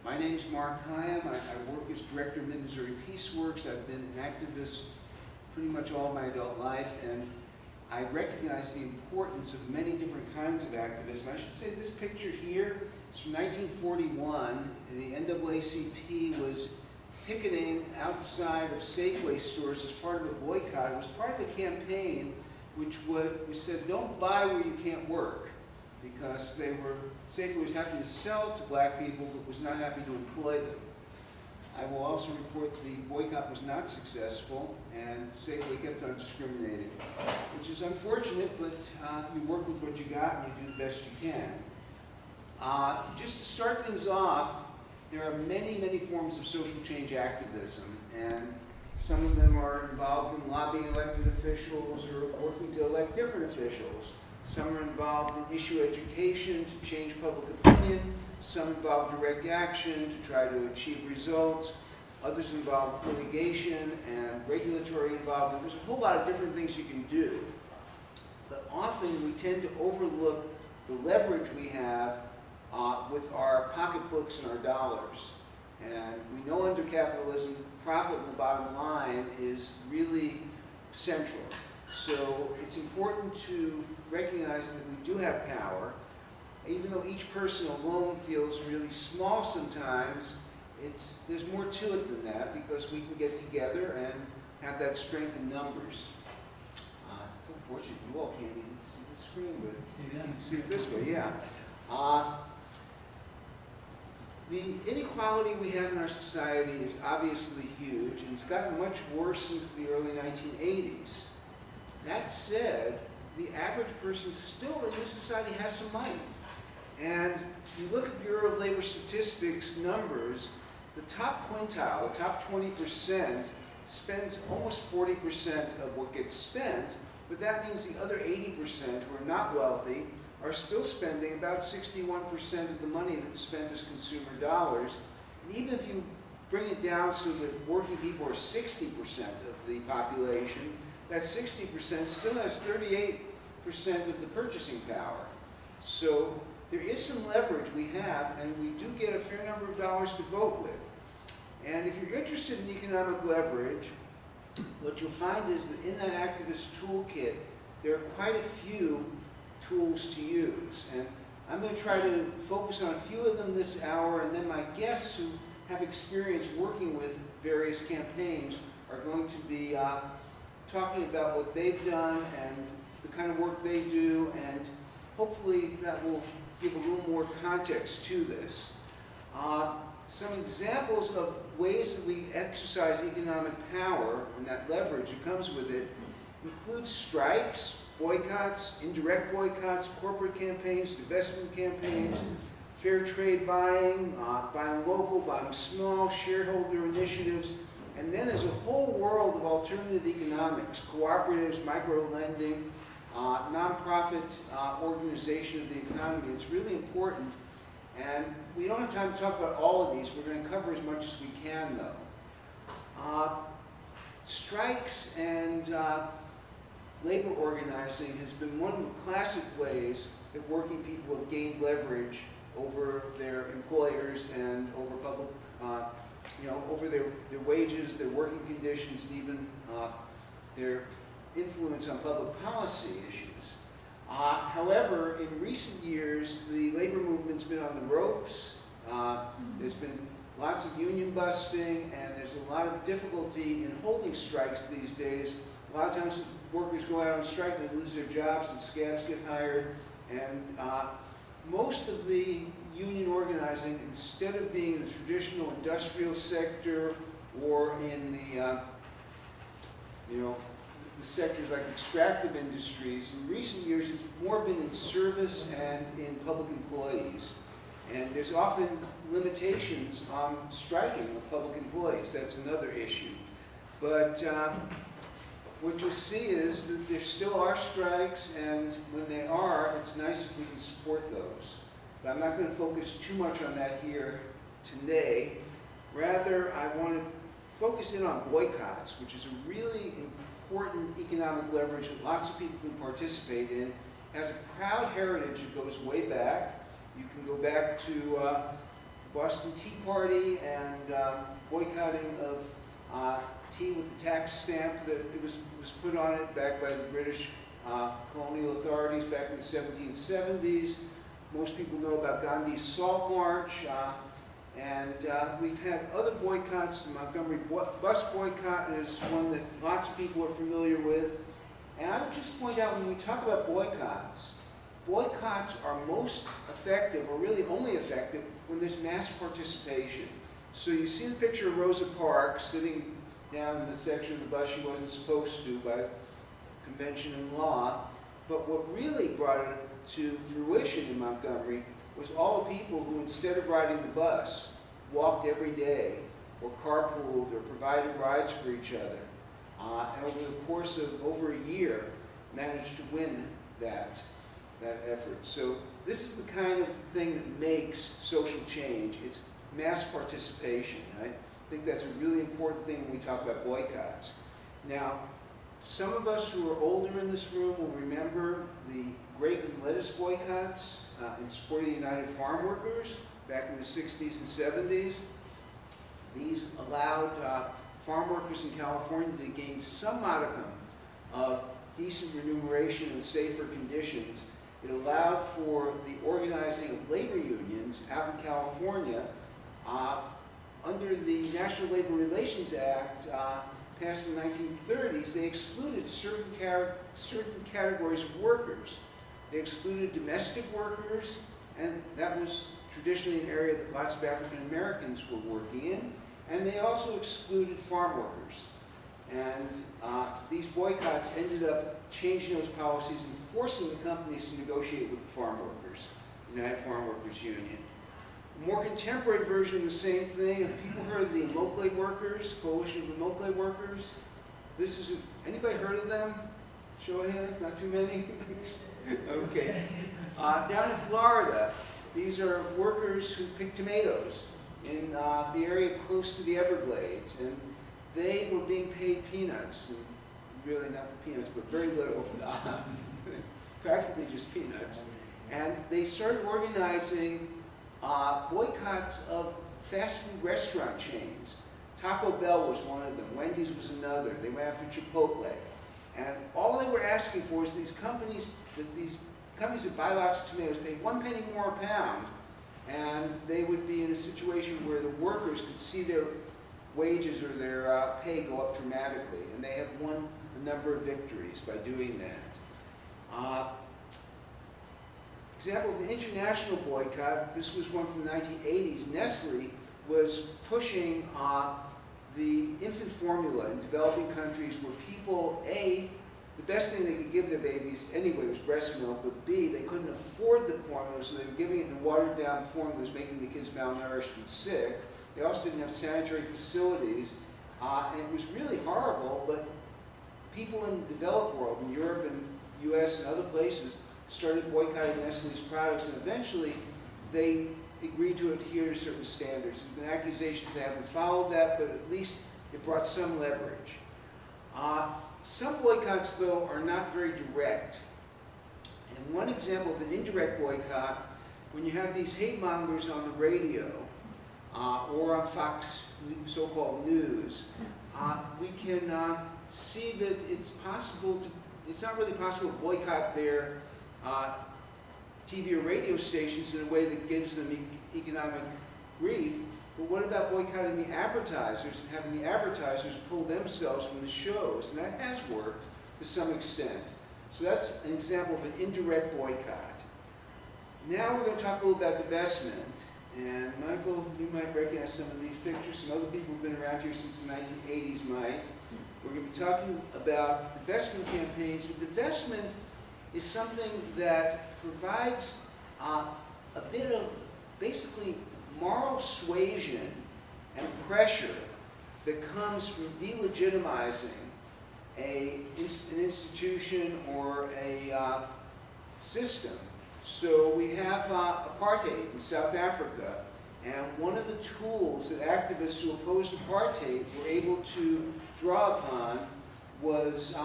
My name is Mark Haim. I work as director of Mizzou Peaceworks. I've been an activist pretty much all my adult life, and I recognize the importance of many different kinds of activism. I should say this picture here is from 1941. The NAACP was picketing outside of Safeway stores as part of a boycott. It was part of the campaign which said, don't buy where you can't work, because Safeway was happy to sell to black people, but was not happy to employ them. I will also report that the boycott was not successful, and Safeway kept on discriminating, which is unfortunate, but you work with what you got and you do the best you can. Just to start things off, there are many, many forms of social change activism, and some of them are involved in lobbying elected officials or working to elect different officials. Some are involved in issue education to change public opinion. Some involve direct action to try to achieve results. Others involve litigation and regulatory involvement. There's a whole lot of different things you can do. But often we tend to overlook the leverage we have with our pocketbooks and our dollars. And we know under capitalism, profit in the bottom line is really central. So it's important to recognize that we do have power. Even though each person alone feels really small sometimes, there's more to it than that, because we can get together and have that strength in numbers. It's unfortunate you all can't even see the screen, but you can see it this way, yeah. The inequality we have in our society is obviously huge, and it's gotten much worse since the early 1980s. That said, the average person still in this society has some money. And if you look at Bureau of Labor Statistics numbers, the top quintile, the top 20%, spends almost 40% of what gets spent, but that means the other 80% who are not wealthy are still spending about 61% of the money that's spent as consumer dollars. And even if you bring it down so that working people are 60% of the population, that 60% still has 38% of the purchasing power. So there is some leverage we have, and we do get a fair number of dollars to vote with. And if you're interested in economic leverage, what you'll find is that in that activist toolkit, there are quite a few tools to use. And I'm going to try to focus on a few of them this hour, and then my guests who have experience working with various campaigns are going to be talking about what they've done and the kind of work they do, and hopefully that will give a little more context to this. Some examples of ways that we exercise economic power and that leverage that comes with it include strikes, boycotts, indirect boycotts, corporate campaigns, divestment campaigns, fair trade buying, buying local, buying small, shareholder initiatives, and then there's a whole world of alternative economics, cooperatives, micro-lending, nonprofit organization of the economy. It's really important, and we don't have time to talk about all of these. We're going to cover as much as we can, though. Strikes and labor organizing has been one of the classic ways that working people have gained leverage over their employers and over public, over their wages, their working conditions, and even their influence on public policy issues. However, in recent years, the labor movement's been on the ropes. There's been lots of union busting, and there's a lot of difficulty in holding strikes these days. A lot of times workers go out on strike, they lose their jobs, and scabs get hired. And most of the union organizing, instead of being in the traditional industrial sector or in the the sectors like extractive industries, in recent years it's more been in service and in public employees. And there's often limitations on striking of public employees. That's another issue. But what you'll see is that there still are strikes, and when they are, it's nice if we can support those. But I'm not going to focus too much on that here today. Rather, I want to focus in on boycotts, which is a really important economic leverage that lots of people can participate in. It has a proud heritage that goes way back. You can go back to Boston Tea Party and boycotting of tea with the tax stamp that it was put on it back by the British colonial authorities back in the 1770s. Most people know about Gandhi's Salt March, and we've had other boycotts. The Montgomery bus boycott is one that lots of people are familiar with. And I would just point out, when we talk about boycotts, boycotts are most effective, or really only effective, when there's mass participation. So you see the picture of Rosa Parks sitting down in the section of the bus she wasn't supposed to by convention and law. But what really brought it to fruition in Montgomery was all the people who, instead of riding the bus, walked every day, or carpooled, or provided rides for each other. And over the course of over a year, managed to win that effort. So this is the kind of thing that makes social change. It's mass participation. I think that's a really important thing when we talk about boycotts. Now, some of us who are older in this room will remember the grape and lettuce boycotts in support of the United Farm Workers back in the 60s and 70s. These allowed farm workers in California to gain some modicum of decent remuneration and safer conditions. It allowed for the organizing of labor unions out in California. Under the National Labor Relations Act, passed in the 1930s, they excluded certain categories of workers. They excluded domestic workers, and that was traditionally an area that lots of African Americans were working in. And they also excluded farm workers. And these boycotts ended up changing those policies and forcing the companies to negotiate with the farm workers, the United Farm Workers Union. A more contemporary version of the same thing, have people heard of the Immokalee Workers, Coalition of Immokalee Workers? Anybody heard of them? Show of hands, not too many? Okay. Down in Florida, these are workers who pick tomatoes in the area close to the Everglades, and they were being paid peanuts, and really not peanuts, but very little, practically just peanuts. And they started organizing boycotts of fast food restaurant chains. Taco Bell was one of them, Wendy's was another. They went after Chipotle. And all they were asking for is these companies that buy lots of tomatoes pay 1 penny more a pound, and they would be in a situation where the workers could see their wages or their pay go up dramatically, and they have won a number of victories by doing that. Example of an international boycott, this was one from the 1980s. Nestle was pushing the infant formula in developing countries where people, A, the best thing they could give their babies anyway was breast milk, but B, they couldn't afford the formula, so they were giving it in watered down formulas, making the kids malnourished and sick. They also didn't have sanitary facilities, and it was really horrible, but people in the developed world, in Europe and US and other places, started boycotting Nestle's products, and eventually they agreed to adhere to certain standards. There's been accusations they haven't followed that, but at least it brought some leverage. Some boycotts, though, are not very direct. And one example of an indirect boycott, when you have these hate mongers on the radio or on Fox so-called news, we can see that it's not really possible to boycott their TV or radio stations in a way that gives them economic grief. But what about boycotting the advertisers and having the advertisers pull themselves from the shows? And that has worked to some extent. So that's an example of an indirect boycott. Now we're going to talk a little about divestment. And Michael, you might recognize some of these pictures. Some other people who've been around here since the 1980s might. We're going to be talking about divestment campaigns. And divestment is something that provides a bit of basically moral suasion and pressure that comes from delegitimizing an institution or a system. So we have apartheid in South Africa, and one of the tools that activists who opposed apartheid were able to draw upon was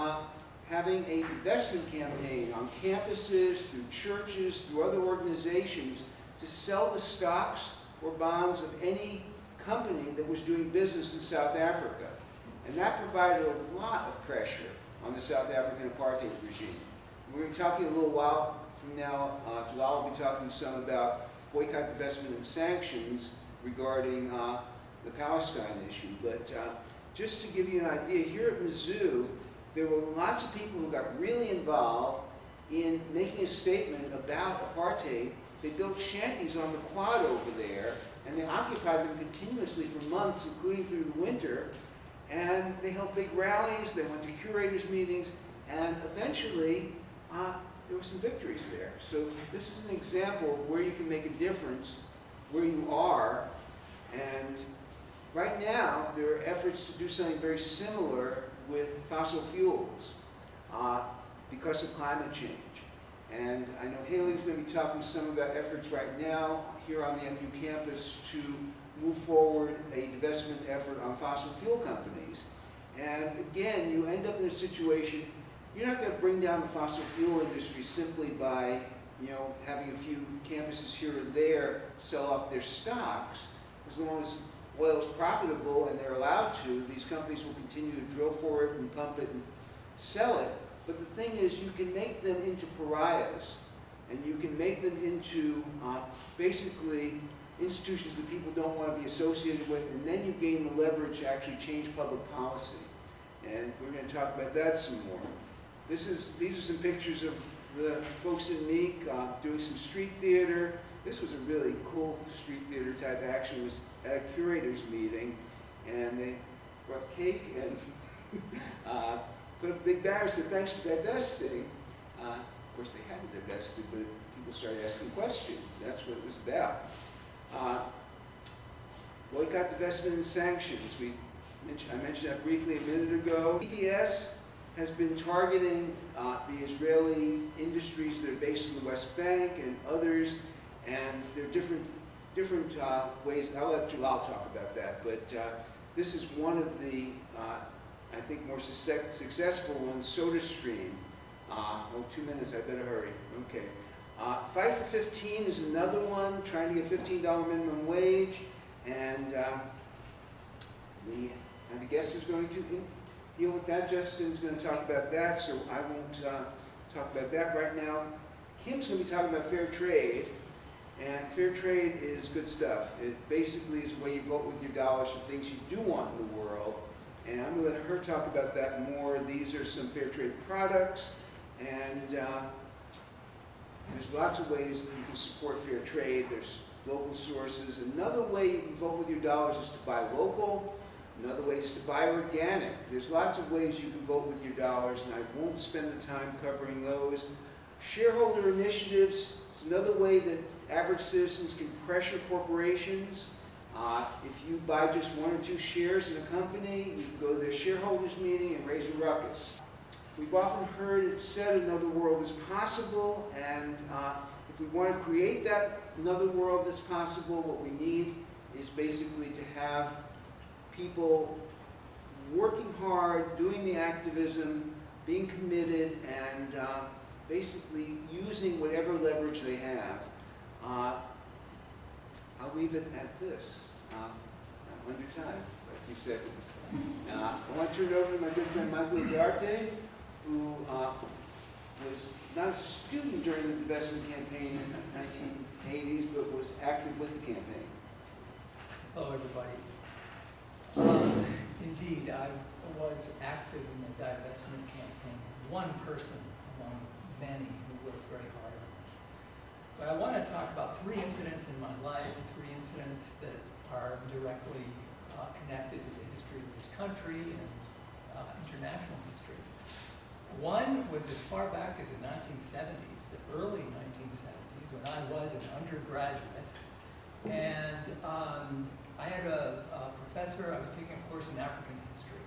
having a divestment campaign on campuses, through churches, through other organizations, to sell the stocks or bonds of any company that was doing business in South Africa. And that provided a lot of pressure on the South African apartheid regime. We're going to be talking a little while from now, Jalal will be talking some about boycott, divestment, and sanctions regarding the Palestine issue. But just to give you an idea, here at Mizzou, there were lots of people who got really involved in making a statement about apartheid. They built shanties on the quad over there, and they occupied them continuously for months, including through the winter. And they held big rallies, they went to curators' meetings, and eventually there were some victories there. So this is an example of where you can make a difference, where you are. And right now, there are efforts to do something very similar with fossil fuels because of climate change. And I know Haley's going to be talking some about efforts right now here on the MU campus to move forward a divestment effort on fossil fuel companies. And again, you end up in a situation, you're not going to bring down the fossil fuel industry simply by, having a few campuses here or there sell off their stocks. As long as oil is profitable and they're allowed to, these companies will continue to drill for it and pump it and sell it. But the thing is, you can make them into pariahs, and you can make them into basically institutions that people don't want to be associated with, and then you gain the leverage to actually change public policy. And we're going to talk about that some more. These are some pictures of the folks in Meek doing some street theater. This was a really cool street theater type action. It was at a curators meeting, and they brought cake and put up a big banner, said thanks for divesting. Of course, they hadn't divested, but people started asking questions. That's what it was about. Boycott, divestment, and sanctions. I mentioned that briefly a minute ago. BDS has been targeting the Israeli industries that are based in the West Bank and others, and there are different ways. I'll let Jalal talk about that, but this is one of the, I think, more successful ones. SodaStream. 2 minutes, I better hurry. Okay. Fight for 15 is another one, trying to get $15 minimum wage, and we have a guest who's going to deal with that. Justin's going to talk about that, so I won't talk about that right now. Kim's going to be talking about fair trade, and fair trade is good stuff. It basically is the way you vote with your dollars for things you do want in the world, and I'm going to let her talk about that more. These are some fair trade products, and there's lots of ways that you can support fair trade. There's local sources. Another way you can vote with your dollars is to buy local. Another way is to buy organic. There's lots of ways you can vote with your dollars, and I won't spend the time covering those. Shareholder initiatives is another way that average citizens can pressure corporations. If you buy just 1 or 2 shares in a company, you can go to their shareholders meeting and raise a ruckus. We've often heard it said another world is possible, and if we want to create that another world that's possible, what we need is basically to have people working hard, doing the activism, being committed, and basically using whatever leverage they have. I'll leave it at this. I'm under time, by a few seconds. I want to turn it over to my good friend Michael Ugarte, who was not a student during the divestment campaign in the 1980s, but was active with the campaign. Hello, everybody. Indeed, I was active in the divestment campaign. One person among many who worked very hard on this. But I want to talk about 3 incidents in my life, 3 incidents that are directly connected to the history of this country and international history. One was as far back as the 1970s, the early 1970s, when I was an undergraduate. And I had a professor, I was taking a course in African history.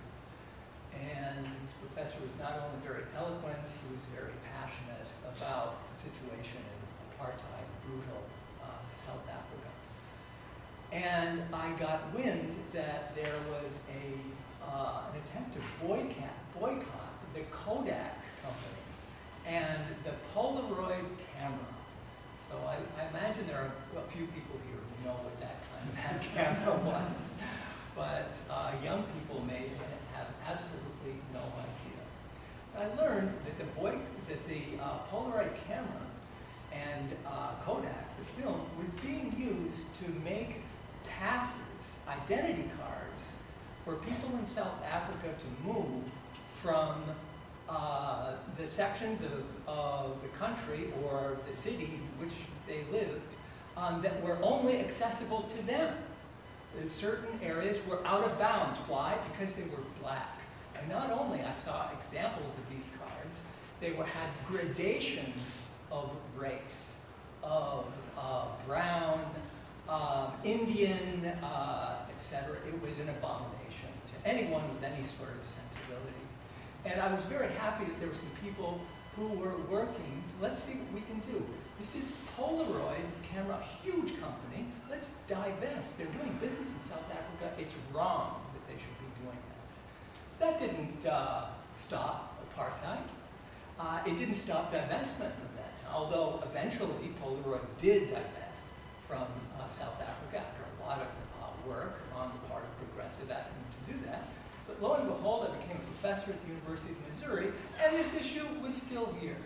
And this professor was not only very eloquent, he was very passionate about the situation in apartheid, brutal South Africa. And I got wind that there was an attempt to boycott the Kodak company and the Polaroid camera. So I imagine there are a few people here who know what that kind of hand camera was, but young people may have absolutely no idea. I learned that the Polaroid camera and Kodak, the film, was being used to make passes, identity cards, for people in South Africa to move from the sections of the country or the city in which they lived that were only accessible to them. Certain areas were out of bounds. Why? Because they were black. And not only I saw examples of these cards, they had gradations of race, of brown, Indian, etc. It was an abomination to anyone with any sort of sensibility. And I was very happy that there were some people who were working. Let's see what we can do. This is Polaroid camera, a huge company. Let's divest. They're doing business in South Africa. It's wrong that they should be doing that. That didn't stop apartheid. It didn't stop divestment from that time, although eventually Polaroid did divest from South Africa after a lot of work on the part of progressive asking them to do that. But lo and behold, I became a professor at the University of Missouri, and this issue was still here.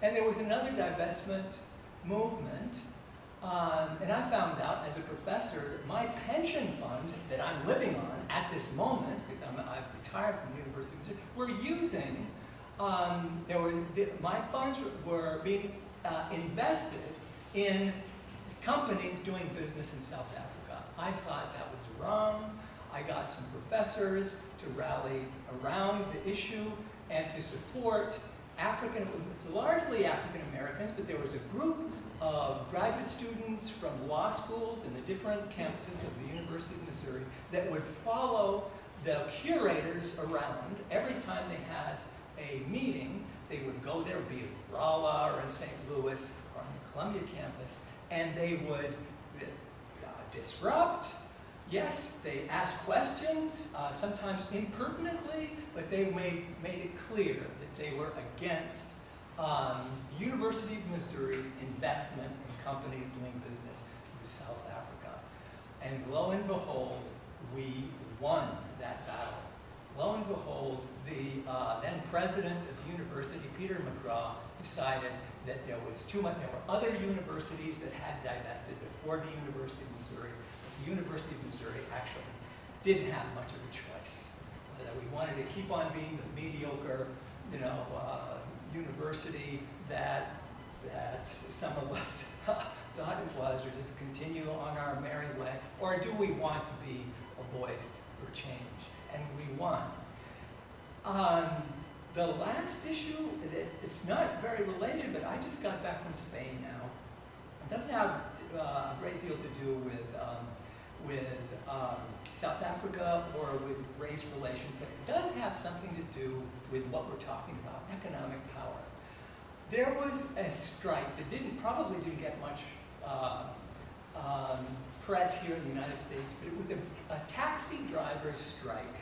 And there was another divestment movement, and I found out as a professor that my pension funds that I'm living on at this moment, because I've retired from the University of Missouri, were using, my funds were being invested in companies doing business in South Africa. I thought that was wrong. I got some professors to rally around the issue and to support largely African Americans, but there was a group of graduate students from law schools in the different campuses of the University of Missouri that would follow the curators around. Every time they had a meeting, they would go there, be it Rolla or in St. Louis or on the Columbia campus, and they would disrupt. Yes, they asked questions, sometimes impertinently, but they made it clear that they were against University of Missouri's investment in companies doing business with South Africa. And lo and behold, we won that battle. Lo and behold, the then president of the university, Peter McGraw, decided that there was too much. There were other universities that had divested before the University of Missouri. The University of Missouri actually didn't have much of a choice. Whether we wanted to keep on being the mediocre, university that some of us thought it was, or just continue on our merry way, or do we want to be a voice for change? And we won. The last issue, it's not very related, but I just got back from Spain now. It doesn't have a great deal to do with South Africa or with race relations, but it does have something to do with what we're talking about, economic power. There was a strike that probably didn't get much press here in the United States, but it was a taxi driver's strike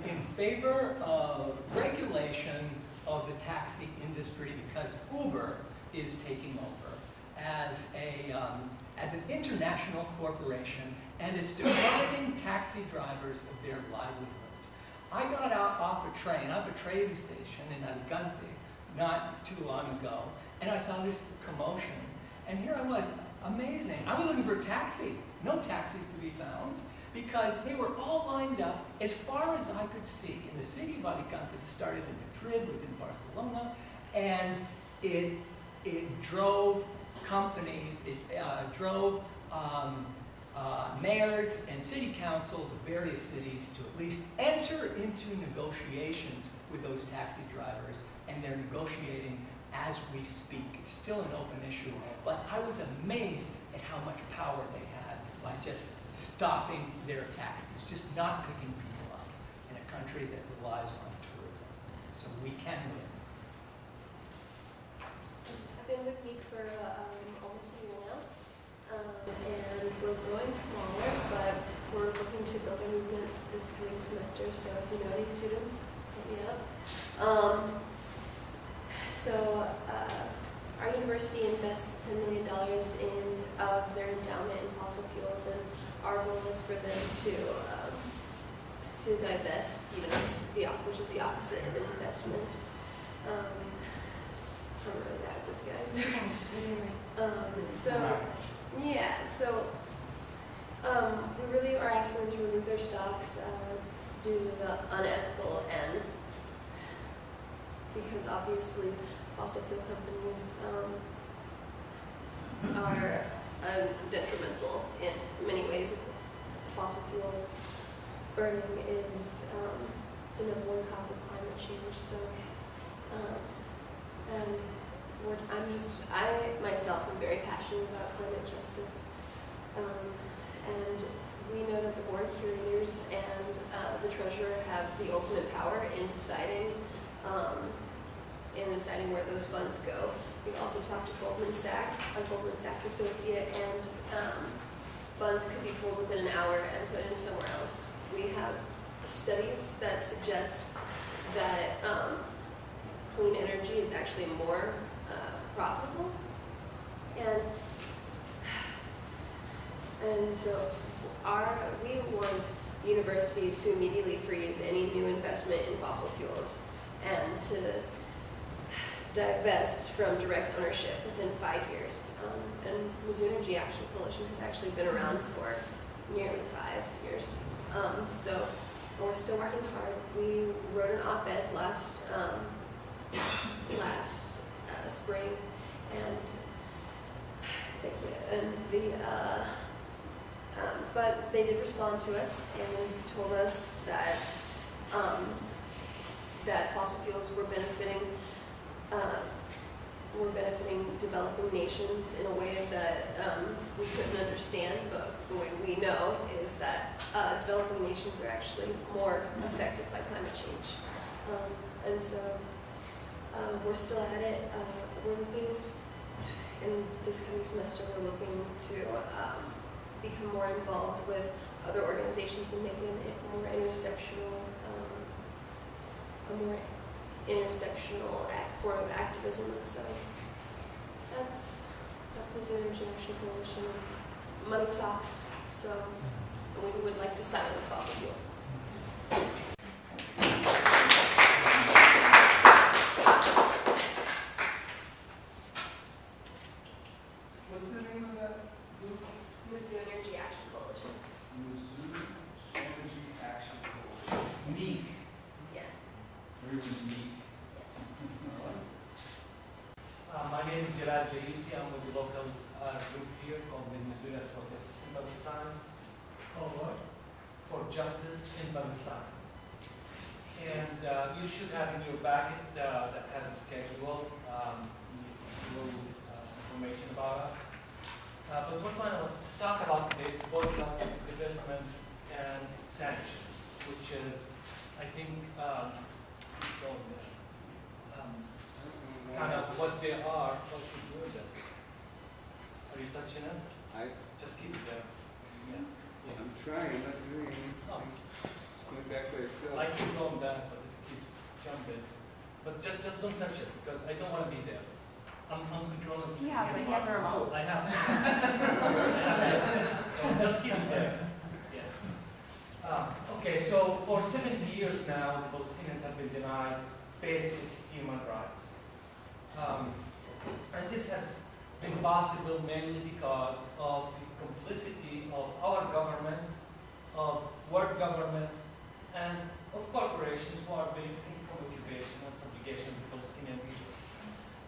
in favor of regulation of the taxi industry because Uber is taking over as an international corporation, and it's depriving taxi drivers of their livelihood. I got out off a train, off a train station in Alicante not too long ago, and I saw this commotion. And here I was, amazing. I was looking for a taxi. No taxis to be found, because they were all lined up as far as I could see. In the city of Alicante, it started in Madrid, was in Barcelona, and it drove companies, it drove mayors and city councils of various cities to at least enter into negotiations with those taxi drivers, and they're negotiating as we speak. It's still an open issue, but I was amazed at how much power they had by just stopping their taxis, just not picking people up in a country that relies on tourism. So we can win. I've been with Meek for almost a year now, and we're growing smaller, but we're looking to build a movement this coming semester, so if you know any students, hit me up. our university invests $10 million of their endowment in fossil fuels, and our goal is for them to divest, which is the opposite of an investment. I'm really bad at this, guys. We really are asking them to remove their stocks due to the unethical end, because obviously fossil fuel companies are detrimental in many ways. Fossil fuels burning is the #1 cause of climate change. So, I myself am very passionate about climate justice, and we know that the board curators and the treasurer have the ultimate power in deciding where those funds go. We also talked to Goldman Sachs associate, and funds could be pulled within an hour and put in somewhere else. We have studies that suggest that clean energy is actually more profitable, and so we want the university to immediately freeze any new investment in fossil fuels and to divest from direct ownership within 5 years. And Mizzou Energy Action Coalition has actually been around for nearly 5 years. So we're still working hard. We wrote an op-ed last spring, and but they did respond to us and told us that that fossil fuels were benefiting developing nations in a way that we couldn't understand, but the way we know is that developing nations are actually more affected by climate change. And so we're still at it. We're looking, in this coming semester, we're looking to become more involved with other organizations and making it a more intersectional form of activism. And so that's Mizzou Energy Action Coalition. Money talks, so we would like to silence fossil fuels. What's the name of that group? Mizzou Energy Action Coalition. Mizzou Energy Action Coalition. Meek. Yes. Everyone's meek. My name is Jalal Jaisi. I'm with the local group here called the Mizzou for Justice in Palestine. For Justice in Palestine. And you should have in your packet that has a schedule, little information about us. But what I want to talk about today is boycott, divestment, and sanctions, which is, I think, kind of what they are, what you do with this. Are you touching it? Just keep it there. Yeah. I'm trying, not doing anything. Oh. It's going back by itself. I keep going back, but it keeps jumping. But just don't touch it, because I don't want to be there. I'm controlling. He has a remote. I have. So just keep it there. Yeah. Okay, so for 70 years now, the Palestinians have been denied basic human rights. And this has been possible mainly because of the complicity of our government, of world governments, and of corporations who are benefiting from occupation and subjugation of the Palestinian people.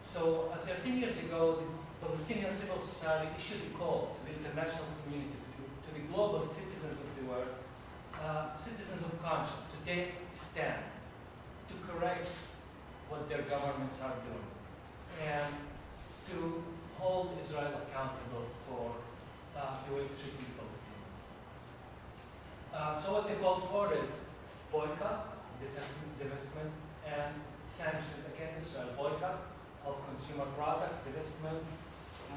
So 13 years ago, the Palestinian civil society issued a call to the international community, to the global citizens of the world, citizens of conscience, to take a stand, to correct what their governments are doing, and to hold Israel accountable for the way it's treating the Palestinians. So what they called for is boycott, divestment, and sanctions against Israel. Boycott of consumer products, divestment,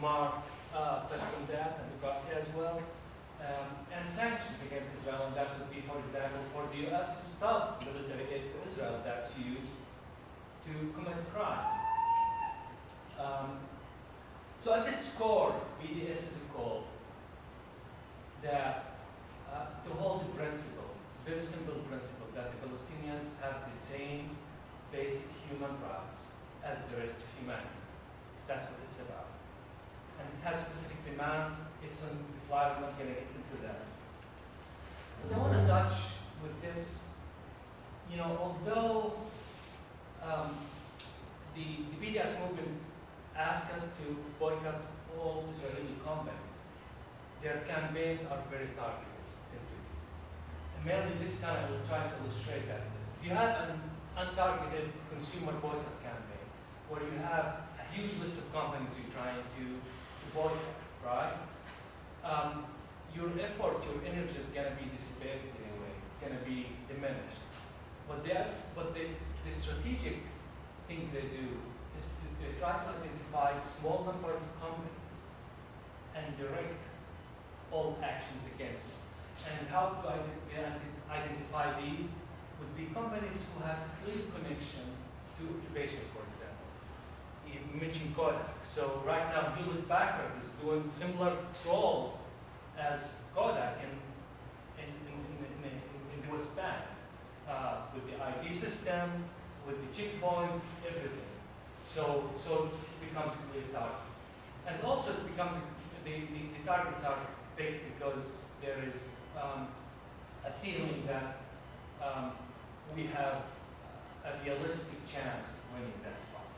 Mark touched on that, and we got here as well, and sanctions against Israel, and that would be, for example, for the U.S. to stop military aid to Israel that's used to commit crimes. So at its core, BDS is a call that to hold the principle, very simple principle, that the Palestinians have the same basic human rights as the rest of humanity. That's what it's about. And it has specific demands. It's on the fly, I'm not going to get into that. But I want to touch with this, you know, although the BDS movement asked us to boycott all Israeli companies, their campaigns are very targeted. And mainly this time I will try to illustrate that. If you have an untargeted consumer boycott campaign, where you have a huge list of companies you're trying to boycott, right? Your effort, your energy is going to be dissipated in a way. It's going to be diminished. But the strategic things they do is they try to identify a small number of companies and direct all actions against them. And how to identify these would be companies who have clear connection to occupation, for example. You mentioned Kodak. So right now, Hewlett-Packard is doing similar roles as Kodak in the West Bank, with the ID system, with the checkpoints, everything. So it becomes a clear target. And also it becomes, the targets are big because there is a feeling that we have a realistic chance of winning that fight.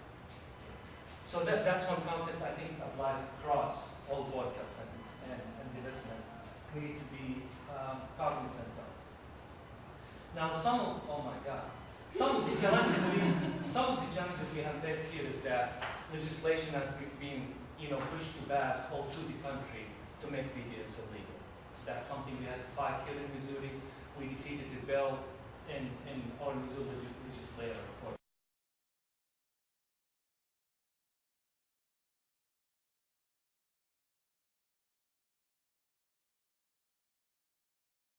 So that's one concept I think applies across all boycotts and divestments. We need to be cognizant of. Now some of the challenges we have faced here is that legislation has been pushed to pass all through the country to make BDS illegal. That's something we had to fight here in Missouri. We defeated the bill in our Missouri legislature for